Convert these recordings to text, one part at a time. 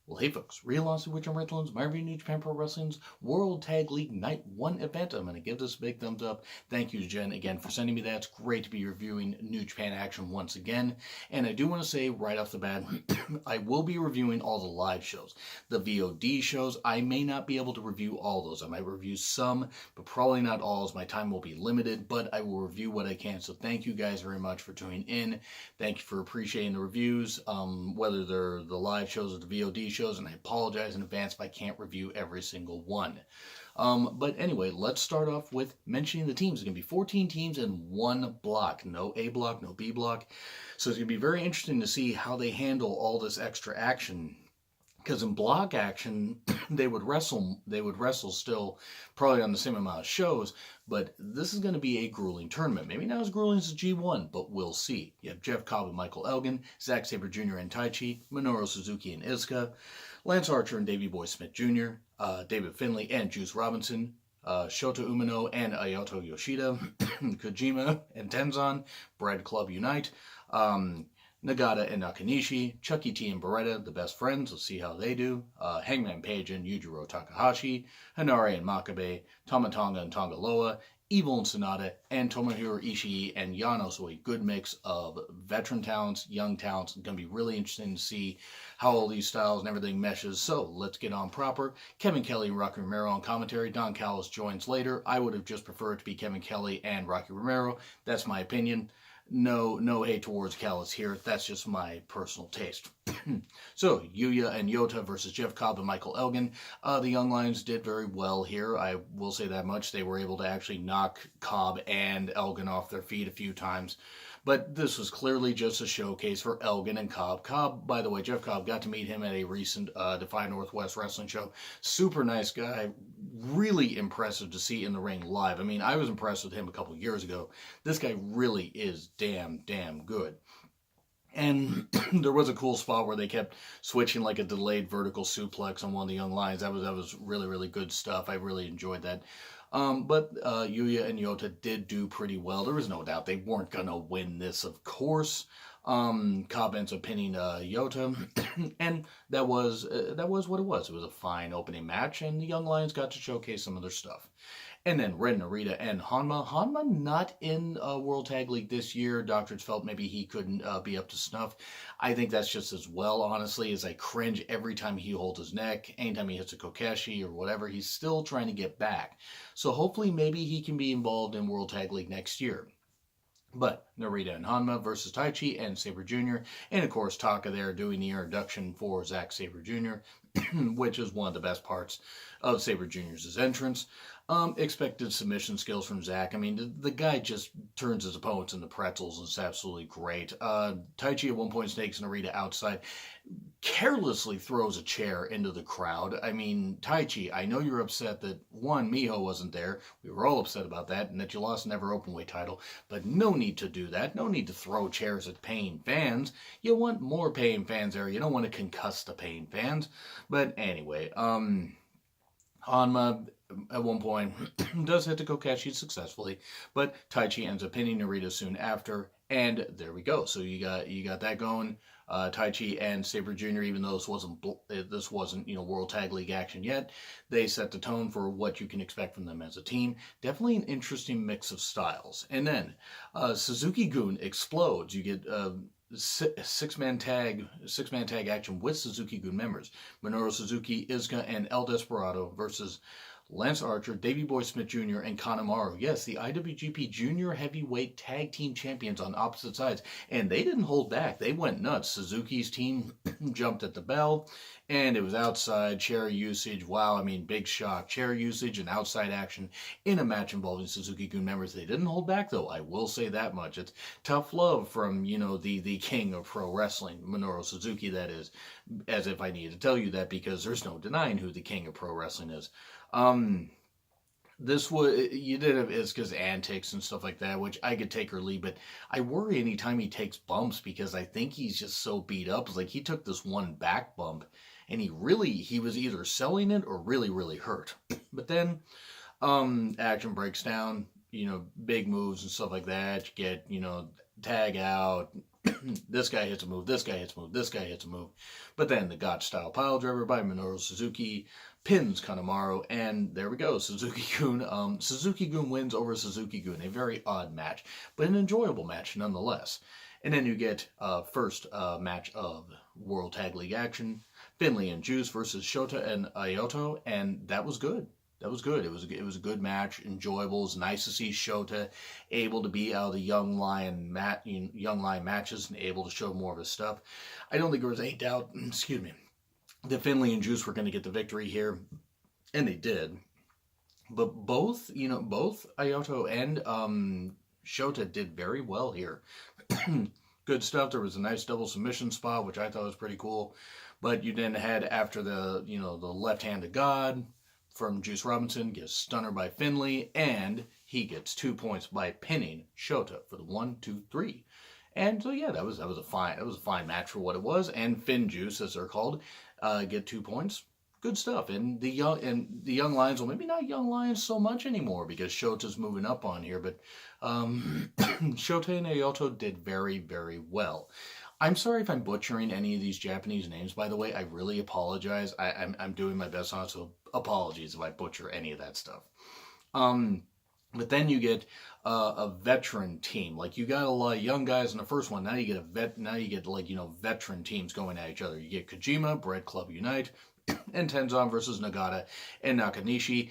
Well, hey folks, Real Aussie Witch and Redlands, my review of New Japan Pro Wrestling's World Tag League Night 1 event. I'm going to give this a big thumbs up. Thank you to Jen again for sending me that. It's great to be reviewing New Japan action once again. And I do want to say right off the bat, I will be reviewing all the live shows. The VOD shows, I may not be able to review all those. I might review some, but probably not all, as my time will be limited, but I will review what I can. So thank you guys very much for tuning in. Thank you for appreciating the reviews, whether they're the live shows or the VOD shows, and I apologize in advance if I can't review every single one. But anyway, let's start off with mentioning the teams. It's going to be 14 teams in one block. No A block, no B block. So it's going to be very interesting to see how they handle all this extra action. Because in block action, they would wrestle still probably on the same amount of shows, but this is going to be a grueling tournament. Maybe not as grueling as the G1, but we'll see. You have Jeff Cobb and Michael Elgin, Zack Sabre Jr. and Taichi, Minoru Suzuki and Iizuka, Lance Archer and Davey Boy Smith Jr., David Finlay and Juice Robinson, Shota Umino and Ayato Yoshida, Kojima and Tenzan, Bread Club Unite, Nagata and Nakanishi, Chucky T and Beretta, the best friends. Let's see how they do. Hangman Page and Yujiro Takahashi, Hanare and Makabe, Tamatonga and Tongaloa, Evil and Sonata, and Tomohiro Ishii and Yano. So a good mix of veteran talents, young talents. It's going to be really interesting to see how all these styles and everything meshes. So let's get on proper. Kevin Kelly and Rocky Romero on commentary. Don Callis joins later. I would have just preferred it to be Kevin Kelly and Rocky Romero. That's my opinion. No hate towards Callis here. That's just my personal taste. So, Yuya and Yota versus Jeff Cobb and Michael Elgin. The Young Lions did very well here. I will say that much. They were able to actually knock Cobb and Elgin off their feet a few times. But this was clearly just a showcase for Elgin and Cobb. Cobb, by the way, Jeff Cobb, got to meet him at a recent Defy Northwest wrestling show. Super nice guy. Really impressive to see in the ring live. I mean, I was impressed with him a couple years ago. This guy really is damn good. And there was a cool spot where they kept switching like a delayed vertical suplex on one of the Young Lions. That was really good stuff. I really enjoyed that. But Yuya and Yota did do pretty well. There was no doubt they weren't gonna win this, of course. Cobb ends up pinning Yota, and that was what it was. It was a fine opening match, and the Young Lions got to showcase some of their stuff. And then Ren Narita and Hanma. Hanma not in World Tag League this year. Doctors felt maybe he couldn't be up to snuff. I think that's just as well, honestly, as I cringe every time he holds his neck. Anytime he hits a Kokeshi or whatever, he's still trying to get back. So hopefully maybe he can be involved in World Tag League next year. But Narita and Hanma versus Taichi and Sabre Jr. And of course Taka there doing the introduction for Zack Sabre Jr., which is one of the best parts of Sabre Jr.'s entrance. Expected submission skills from Zack. I mean, the guy just turns his opponents into pretzels, and it's absolutely great. Taichi at one point snakes Narita outside, carelessly throws a chair into the crowd. I mean, Taichi, I know you're upset that, one, Miho wasn't there. We were all upset about that, and that you lost an ever openweight title. But no need to do that. No need to throw chairs at paying fans. You want more paying fans there. You don't want to concuss the paying fans. But anyway, Hanma at one point does hit the Kokeshi successfully, but Taichi ends up pinning Narita soon after, and there we go. So you got that going. Taichi and Sabre Jr., even though this wasn't World Tag League action yet, they set the tone for what you can expect from them as a team. Definitely an interesting mix of styles. And then Suzuki-gun explodes. You get six-man tag action with Suzuki-gun members. Minoru Suzuki, Iizuka, and El Desperado versus Lance Archer, Davey Boy Smith Jr., and Kanemaru. Yes, the IWGP Junior Heavyweight Tag Team Champions on opposite sides. And they didn't hold back. They went nuts. Suzuki's team jumped at the bell, and it was outside chair usage. Wow, I mean, big shock. Chair usage and outside action in a match involving Suzuki-gun members. They didn't hold back, though. I will say that much. It's tough love from, the king of pro wrestling, Minoru Suzuki, that is. As if I needed to tell you that, because there's no denying who the king of pro wrestling is. You did have Iizuka's antics and stuff like that, which I could take or leave, but I worry anytime he takes bumps, because I think he's just so beat up. It's like he took this one back bump, and he was either selling it or really hurt. But then, action breaks down, big moves and stuff like that. You get, tag out. This guy hits a move, this guy hits a move, this guy hits a move. But then the Gotch-style pile driver by Minoru Suzuki pins Kanemaru, and there we go. Suzuki-gun wins over Suzuki-gun. A very odd match, but an enjoyable match nonetheless. And then you get first match of World Tag League action. Finley and Juice versus Shota and Ayoto, and that was good. That was good. It was a good match, enjoyable. It was nice to see Shota able to be out of the young lion matches and able to show more of his stuff. I don't think there was any doubt, excuse me, that Finley and Juice were going to get the victory here, and they did. But both Ayoto and Shota did very well here. Good stuff. There was a nice double submission spot, which I thought was pretty cool. But you then had, after the left hand of God from Juice Robinson, gets stunner by Finley, and he gets 2 points by pinning Shota for the 1, 2, 3. And so yeah, that was a fine match for what it was. And Finn Juice, as they're called, get 2 points. Good stuff. And the young lions, well, maybe not young lions so much anymore because Shota's moving up on here, but Shota and Ayoto did very, very well. I'm sorry if I'm butchering any of these Japanese names, by the way. I really apologize. I'm doing my best on it, so apologies if I butcher any of that stuff. But then you get a veteran team. Like, you got a lot of young guys in the first one. Now you get veteran teams going at each other. You get Kojima, Bread Club Unite, and Tenzan versus Nagata and Nakanishi.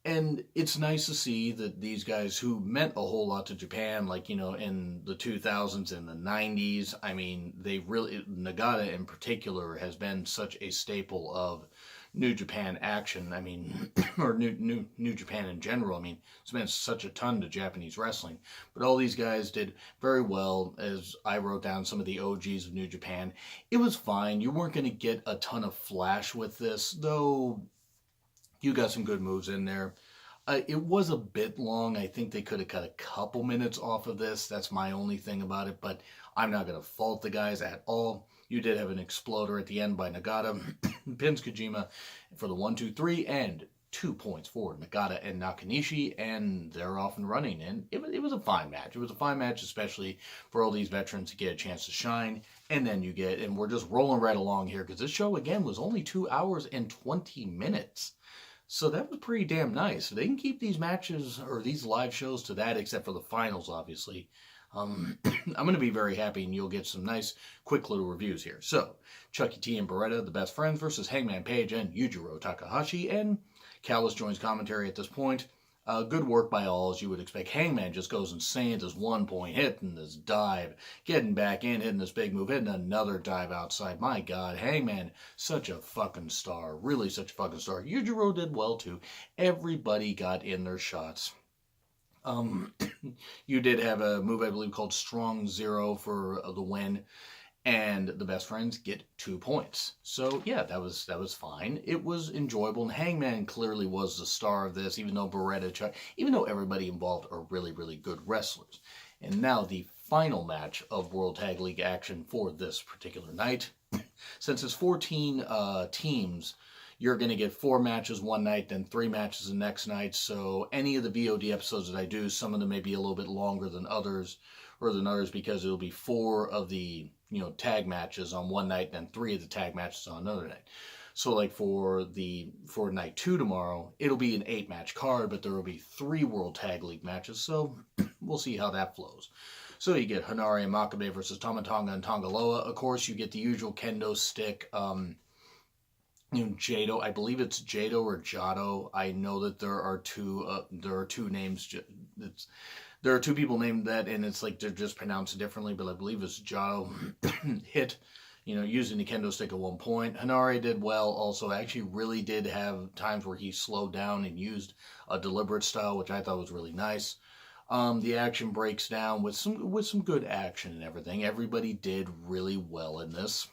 And it's nice to see that these guys who meant a whole lot to Japan, like, in the 2000s and the 90s, I mean, Nagata in particular has been such a staple of New Japan action. I mean, or New Japan in general. I mean, it's meant such a ton to Japanese wrestling. But all these guys did very well, as I wrote down some of the OGs of New Japan. It was fine. You weren't going to get a ton of flash with this, though. You got some good moves in there. It was a bit long. I think they could have cut a couple minutes off of this. That's my only thing about it, but I'm not going to fault the guys at all. You did have an exploder at the end by Nagata. Pins Kojima for the 1, 2, 3, and 2 points for Nagata and Nakanishi, and they're off and running. And it was a fine match. It was a fine match, especially for all these veterans to get a chance to shine. And then and we're just rolling right along here, because this show, again, was only 2 hours and 20 minutes. So that was pretty damn nice. If they can keep these matches or these live shows to that, except for the finals, obviously, I'm going to be very happy, and you'll get some nice, quick little reviews here. So, Chucky T and Beretta, the best friends, versus Hangman Page and Yujiro Takahashi, and Callis joins commentary at this point. Good work by all, as you would expect. Hangman just goes insane at this 1 point, hitting this dive, getting back in, hitting this big move, hitting another dive outside. My God, Hangman, such a fucking star. Really such a fucking star. Yujiro did well, too. Everybody got in their shots. You did have a move, I believe, called Strong Zero for the win, and the best friends get 2 points. So yeah, that was fine. It was enjoyable, and Hangman clearly was the star of this, even though everybody involved are really, really good wrestlers. And now the final match of World Tag League action for this particular night. Since it's 14 teams, you're going to get 4 matches one night, then 3 matches the next night. So any of the VOD episodes that I do, some of them may be a little bit longer than others, because it'll be 4 of the tag matches on one night, and then 3 of the tag matches on another night. So like for night 2 tomorrow, it'll be an 8-match card, but there will be 3 World Tag League matches. So we'll see how that flows. So you get Hanare and Makabe versus Tomatonga and Tongaloa. Of course, you get the usual kendo stick. Jado, I believe it's Jado or Jado. I know that there are two names. There are 2 people named that, and it's like they're just pronounced differently, but I believe it's Jado. Hit, using the kendo stick at 1 point. Hanare did well also. Actually really did have times where he slowed down and used a deliberate style, which I thought was really nice. The action breaks down with some good action and everything. Everybody did really well in this.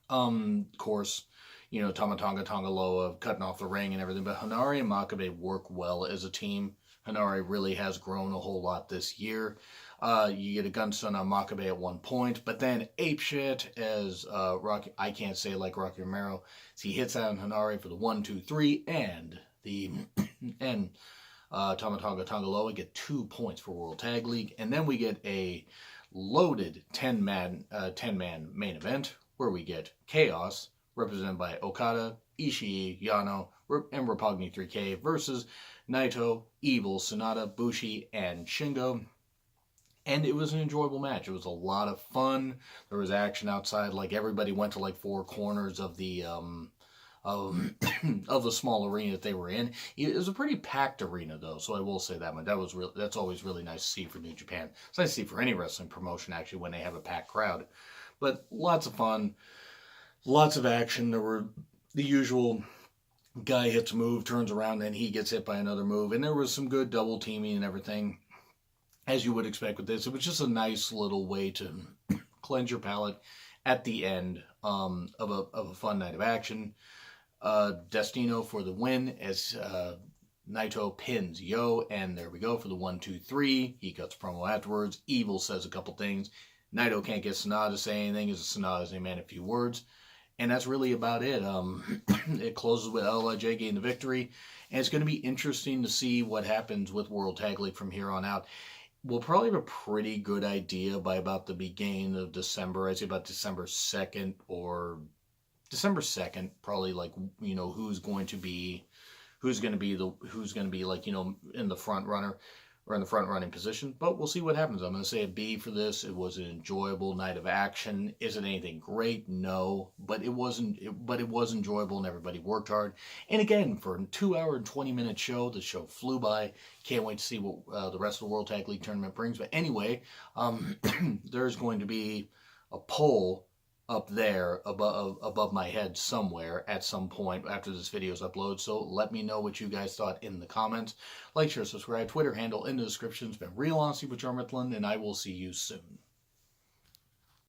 Of course, Tomatonga, Tongaloa cutting off the ring and everything, but Hanare and Makabe work well as a team. Hanare really has grown a whole lot this year. You get a gun stun on Makabe at 1 point, but then apeshit as Rocky, I can't say like Rocky Romero, as he hits out on Hanare for the 1, 2, 3, and Tama Tonga Tongaloa get 2 points for World Tag League. And then we get a loaded 10-man main event where we get Chaos, represented by Okada, Ishii, Yano, and Roppongi 3K versus Naito, Evil, Sonata, Bushi, and Shingo. And it was an enjoyable match. It was a lot of fun. There was action outside. Like, everybody went to like 4 corners of the of, of the small arena that they were in. It was a pretty packed arena, though, so I will say that much. That's always really nice to see for New Japan. It's nice to see for any wrestling promotion, actually, when they have a packed crowd. But lots of fun, lots of action. There were the usual guy hits a move, turns around, and he gets hit by another move. And there was some good double teaming and everything, as you would expect with this. It was just a nice little way to cleanse your palate at the end of a fun night of action. Destino for the win as Naito pins Yo, and there we go for the 1-2-3. He cuts promo afterwards. Evil says a couple things. Naito can't get Sonata to say anything, as Sonata's a man a few words. And that's really about it. It closes with LIJ getting the victory. And it's going to be interesting to see what happens with World Tag League from here on out. We'll probably have a pretty good idea by about the beginning of December. I'd say about December 2nd or December 2nd, probably, like, you know, who's going to be like, you know, in the front runner or in the front running position. But we'll see what happens. I'm going to say a B for this. It was an enjoyable night of action. Is it anything great? No, but it was enjoyable, and everybody worked hard. And again, for a 2-hour and 20-minute show, the show flew by. Can't wait to see what the rest of the World Tag League tournament brings. But anyway, there's going to be a poll up there above my head somewhere at some point after this video is uploaded. So let me know what you guys thought in the comments. Like, share, subscribe, Twitter handle in the description. It's been real honesty with John Ritland, and I will see you soon.